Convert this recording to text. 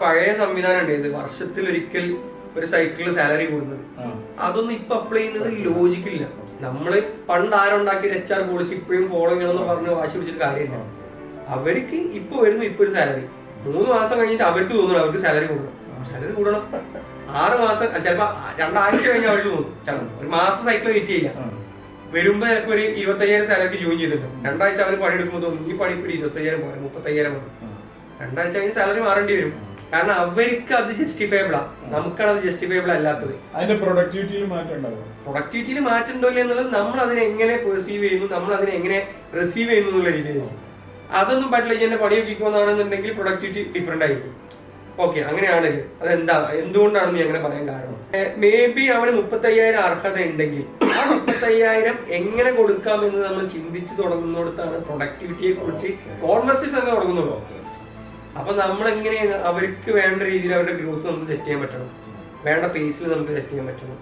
പഴയ സംവിധാനം ഉണ്ട്, വർഷത്തിൽ ഒരിക്കൽ ഒരു സൈക്കിളിൽ സാലറി കൂടുന്നത്. അതൊന്നും ഇപ്പൊ അപ്ലൈ ചെയ്യുന്നത് ലോജിക്കില്ല. നമ്മള് പണ്ട് ആരുണ്ടാക്കിയ HR പോളിസി ഇപ്പോഴും ഫോളോ ചെയ്യണമെന്ന് പറഞ്ഞ് വാശി പിടിച്ചിട്ട് കാര്യമില്ല. അവർക്ക് ഇപ്പൊ വരുന്നു ഇപ്പൊ ഒരു സാലറി, 3 മാസം കഴിഞ്ഞിട്ട് അവർക്ക് തോന്നണം അവർക്ക് സാലറി കൂടണം. സാലറി കൂടണം 6 മാസം, ചിലപ്പോ 2 ആഴ്ച കഴിഞ്ഞാൽ അവർക്ക് തോന്നും. ഒരു മാസം സൈക്കിൾ വെയിറ്റ് ചെയ്യാം. വരുമ്പോ ചിലപ്പോ ഒരു 25,000 സാലറിക്ക് ജോയിൻ ചെയ്തിട്ടുണ്ട്. 2 ആഴ്ച അവർ പണിയെടുക്കുമ്പോൾ തോന്നും ഈ പണി ഇപ്പൊ 25,000 പോലെ 30,000 പോലെ. 2 ആഴ്ച കഴിഞ്ഞ് സാലറി മാറേണ്ടി വരും. കാരണം അവർക്ക് അത് ജസ്റ്റിഫയബിളാ, നമുക്കാണ് അത് ജസ്റ്റിഫയബിൾ അല്ലാത്തത്. അതിന്റെ പ്രൊഡക്ടിവിറ്റിയിൽ മാറ്റം ഉണ്ടോ എന്നുള്ളത് നമ്മൾ അതിനെ എങ്ങനെ പെർസീവ് ചെയ്യുന്നു, നമ്മൾ അതിനെ എങ്ങനെ റിസീവ് ചെയ്യുന്നു എന്നുള്ള രീതിയിലാണ്. അതൊന്നും പറ്റില്ല. എന്നെ പണി വെപ്പിക്കുമെന്നാണെന്നുണ്ടെങ്കിൽ പ്രൊഡക്ടിവിറ്റി ഡിഫറെന്റ് ആയിരിക്കും. ഓക്കെ, അങ്ങനെയാണെങ്കിൽ അതെന്താ, എന്തുകൊണ്ടാണ് നീ അങ്ങനെ പറയാൻ കാരണം? മേ ബി അവന് 35,000 അർഹത ഉണ്ടെങ്കിൽ ആ 35,000 എങ്ങനെ കൊടുക്കാമെന്ന് നമ്മൾ ചിന്തിച്ചു തുടങ്ങുന്നിടത്താണ് പ്രൊഡക്ടിവിറ്റിയെ കുറിച്ച് കോൺവെർസേഷൻ തന്നെ തുടങ്ങുന്നുള്ളൂ. അപ്പൊ നമ്മൾ എങ്ങനെയാണ് അവർക്ക് വേണ്ട രീതിയിൽ അവരുടെ ഗ്രോത്ത് നമുക്ക് സെറ്റ് ചെയ്യാൻ പറ്റണം, വേണ്ട പേസിൽ നമുക്ക് സെറ്റ് ചെയ്യാൻ പറ്റണം.